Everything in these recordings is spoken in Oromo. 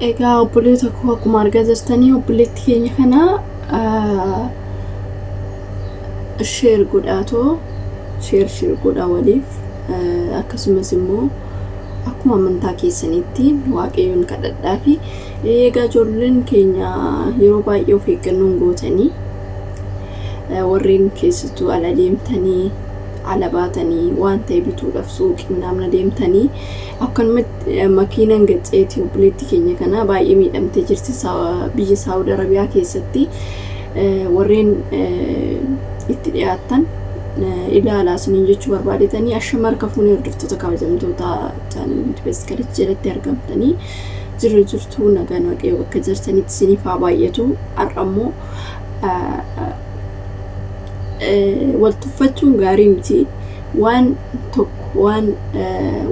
egaa obboleeta koo akkuma argaa jirtanii obboleetti keenya kana share godhaa waliif akkasumas immoo akkuma amantaa keessanitti waaqayyoon kadhadhaa fi egaa ijoolleen keenya yeroo baay'ee of eeggannoon gootanii warreen keessattuu ala deemtanii ala baatanii waan ta'e bituudhaaf suuqii namna deemtanii akkanumatti makiinaan gaceetii obboleetti keenya kana baay'ee miidhamtee jirti biyya Saawud Arabiyaa keessatti warreen itti dhiyaatan ilaalaa isiniin jechuu barbaadetanii ashama harka fuunee hordoftoota kabajamtoota chaanalii Beeskarichi jalatti argamtanii jirtu nagaan waaqayyo bakka jirtanitti isiniif haa baay'atu har'ammoo wal tuffachuun gaarii miti waan tokko waan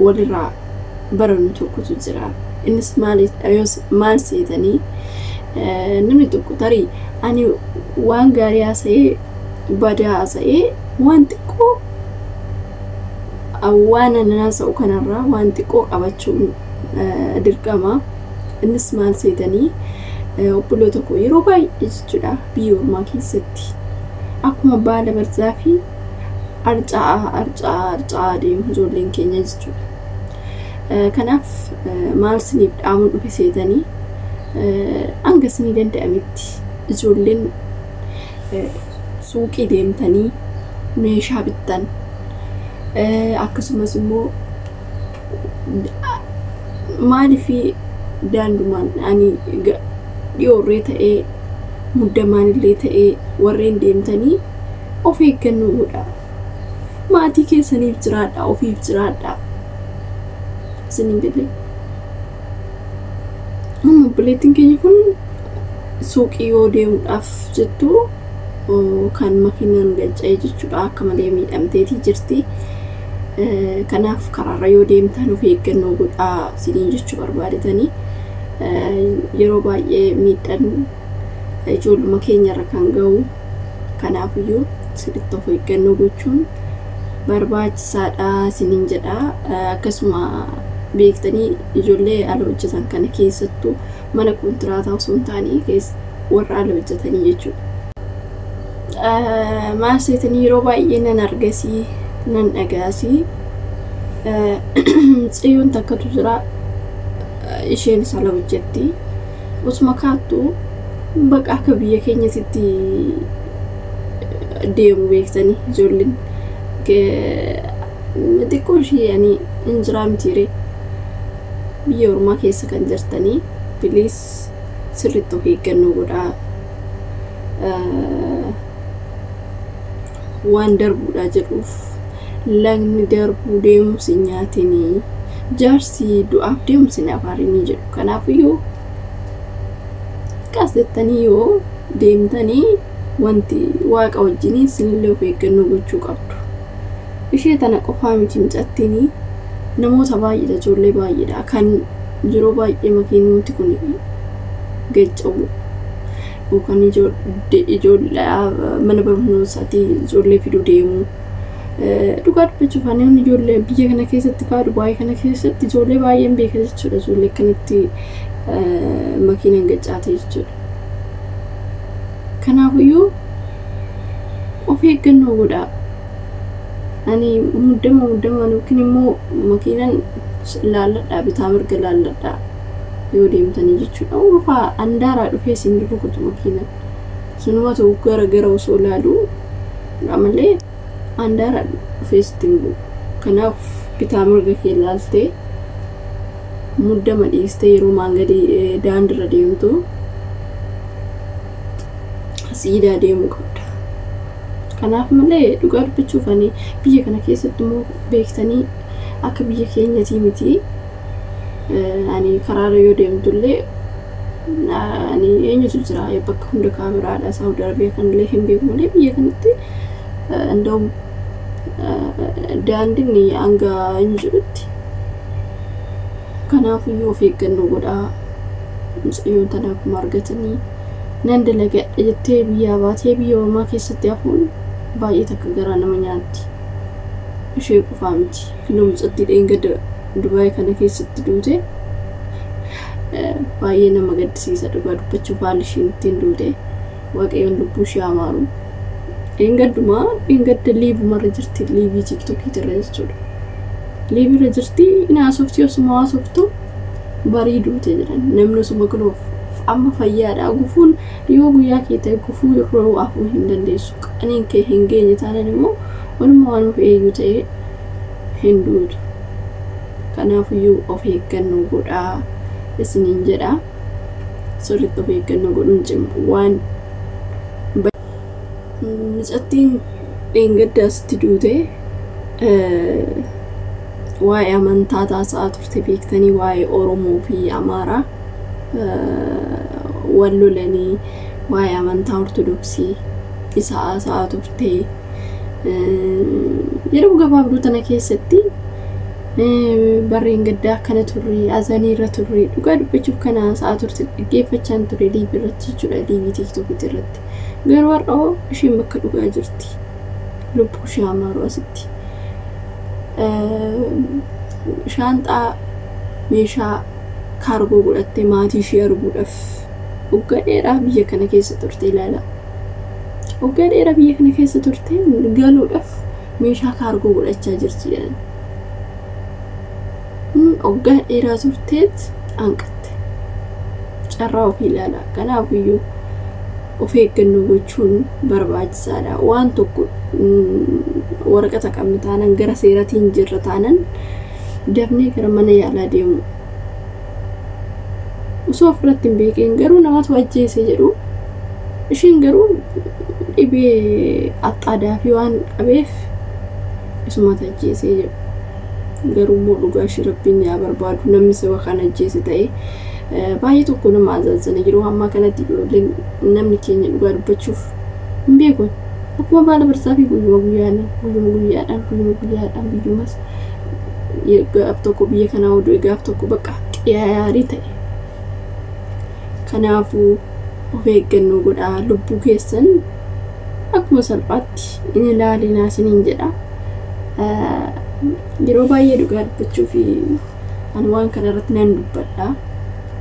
walirraa barannu tokkotu jira innis maal seetanii namni tokko tarii ani waan gaarii haasa'ee badaa haasa'ee waan xiqqoo waan haasa'u kanarraa waan xiqqoo qabachuun dirqama innis maal seetanii obboloota koo yeroo baay'ee jechuudha biyya ormaa keessatti akkuma baala barzaa fi arcaa deemu ijoolleen keenya jechuudha. Kanaaf maal isiniif dhaamuun dhufe seetanii hanga isinii danda'ametti ijoolleen suuqii deemtanii meeshaa bittan akkasumas immoo maaliif daandumaan ani dhiyoorree ta'ee muddamaan illee ta'ee warreen deemtanii of eeggannoo godhaa maatii keessaniif jiraadhaa ofiif jiraadhaa isiniin jedhee obboleettiin keenya kun suuqii yoo deemuudhaaf jettu kan makiinaan gaca'ee jechuudha akka malee miidhamteetii jirti kanaaf karaarra yoo deemtan of eeggannoo godhaa isiniin jechuu barbaadetanii yeroo baay'ee miidhaan ijoolluma keenyarra kan ga'u kanaafiyyuu sirriitti of eeggannoo gochuun barbaachisaadha isiniin jedha akkasuma beektanii ijoollee ala hojjetan kana keessattuu mana kontiraataa osoo hin taane warra ala hojjetanii jechuudha. Maal seetanii yeroo baay'ee nan argasii nan dhagaasii Tsiyoon takkatu jira isheen ala hojjetti osuma kaattuu bakka akka biyya keenyatti deemu beektanii ijoolleen xiqqoo ishee yani injiraa mitiire biyya ormaa keessa kan jirtanii bilis sirriitti of eeggannoo godhaa waan darbuudha jedhuuf lagni darbuu deemu si nyaatinii jaarsi du'aaf deemu si nafaarinii jedhu kanaafiyyuu qasettanii yoo deemtanii wanti waaqa wajjinii sinillee of eeggannoo gochuu qabdu ishee tana qofaa miti micattinii namoota baay'eedha ijoollee baay'eedha kan yeroo baay'ee makiinumti kun gaca'u yookaan ijoollee mana barnootaatti ijoollee fiduu deemu dhugaa dubbachuuf ani ijoollee biyya kana keessatti Dubaay kana keessatti ijoollee baay'een beeka jechuudha ijoollee kanatti makiinaan gacaatee jechuudha. Kanaafiyyuu of eeggannoo godhaa. Ani muddama yookiin immoo makiinaan laalladhaa bitaa mirga laalladhaa yoo deemtanii jechuudha. Urfaa andaaraa dhufee isin rukutu makiinaan. Sunuma ta'u gara osoo laaluu malee andaaraa dhufee ittiin bu'u. Kanaaf bitaa mirga kee laaltee muddama dhiistee yeroo maangadi daandirra deemtu siidaa deemuu qabda. Kanaaf malee dhugaa dubbachuuf ani biyya kana keessatti immoo beektanii akka biyya keenyatii miti ani karaarra yoo deemtullee ani eenyutu jira bakka hunda kaameraadha Saawud Arabiyaa kanallee hin beeku malee biyya kanatti እንደውም daandiin hanga hin jirutti kanaafiyyuu of eeggannoo godhaa Tsiyoon tana akkuma argatanii nan dalagadha jettee biyyaa baatee biyya ormaa keessatti hafuun baay'ee takka garaa nama nyaatti ishee qofaa miti kiloomsatti dheengada Dubaay kana keessatti duute baay'ee nama gaddisiisa dhugaa dubbachuuf haalli ishiin ittiin duute waaqayyoon lubbuu ishee amaaru. Gadda liivumarra jirti liivii tiktokii irra jechuudha. Liivii irra jirti inaasoftii osuma haasoftu barii duute jedhan namni osuma kunoof amma fayyaadha gufuun yoo guyyaa kee ta'e gufuu yeroo afuu hin dandeessu qaniin kee hin geenye taanaan immoo waluma waan of eeyyuu ta'e hin duutu. Kanaafiyyuu of eeggannoo godhaa isiniin jedha. Sirriitti of eeggannoo godhuun cima waan micattiin gaddaasti duute waa'ee amantaa taasisaa turte beektanii waa'ee Oromoo fi Amaaraa wal lolanii waa'ee amantaa Ortodoksii isaa turte yeroo gabaabduu tana keessatti barreen gaddaa akkana turre azaniirra turre dhugaa dubbachuuf kana isaa turte dhaggeeffachaan ture liivii irratti jechuudha liivii tiktokii irratti garuu har'a isheen bakka dhugaa jirti lubbuu ishee amaaru asitti. Shaanxaa meeshaa kaargoo godhattee maatii ishee arguudhaaf waggaa dheeraa biyya kana keessa turte ilaala. Waggaa dheeraa biyya kana keessa turte galuudhaaf meeshaa kaargoo godhachaa jirti jedhan. Waggaa dheeraa turteet hanqatte. Carraa ofii ilaala. Kanaafiyyuu of eeggannoo gochuun barbaachisaadha. Waan tokko waraqata qabne taanaan gara seeratiin jirra taanaan dafnee gara mana yaalaa deemu. Osoo ofirratti hin beekeen garuu namatu ajjeese jedhu isheen garuu dhibee axxaadaa waan qabeef isumatu ajjeese jedhu. Garuu immoo dhugaa ishee rabbiin yaa barbaadu namni saba kana ajjeese ta'e baay'ee tokko nama azaazana yeroo ammaa kanatti namni keenya dhugaa dubbachuuf hin beekon. Akkuma baala barsaa fi guyyuma guyyaadhaan biyyumas gaaf tokko biyya kanaa oduu gaaf tokko bakka qiyaarii ta'e. Kanaafuu of eeggannoo godhaa lubbuu keessan akkuma salphaatti inni ilaalinaa isiniin jedha. Yeroo baay'ee dhugaa dubbachuu fi ani waan kana irratti nan dubbadha.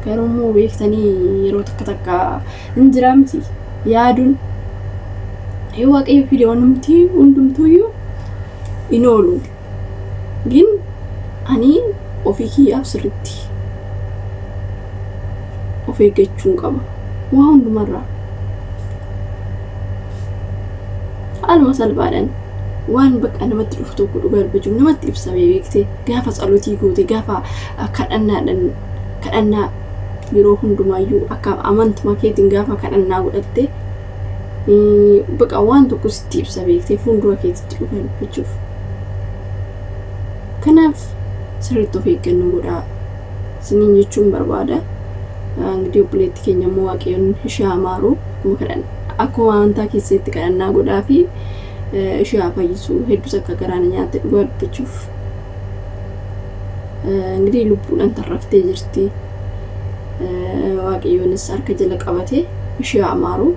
Garuu immoo beektanii yeroo takka hin jiraamti yaaduun waaqayyo fiidiyoo namti hundumtuuyyuu hin oolu. Gin ani ofii kiyyaaf sirriitti of eeggachuun qaba waa hundumarraa. Haaluma salphaadhaan waan bakka namatti dhufu tokko dhugaa dubbachuuf namatti ibsamee beektee gaafa tsalotii goote gaafa kadhannaa yeroo hundumaayyuu akka amantuma keetiin gaafa kadhannaa godhatte bakka waan tokko sitti ibsa beektee fuuldura keetitti dhugaa dubbachuuf. Kanaaf sirriitti of eeggannoo godhaa isiniin jechuun barbaada. እንግዲህ ፕሌት keenya immoo waaqayyoon ishee amaaru akkuma amantaa keessatti kadhannaa godhaa fi ishee fayyisu hedduu akka garaan nyaatte dhugaa dubbachuuf እንግዲህ lubbuudhaan tarraftee jirti waaqayyoonis harka jala qabatee ishee amaaru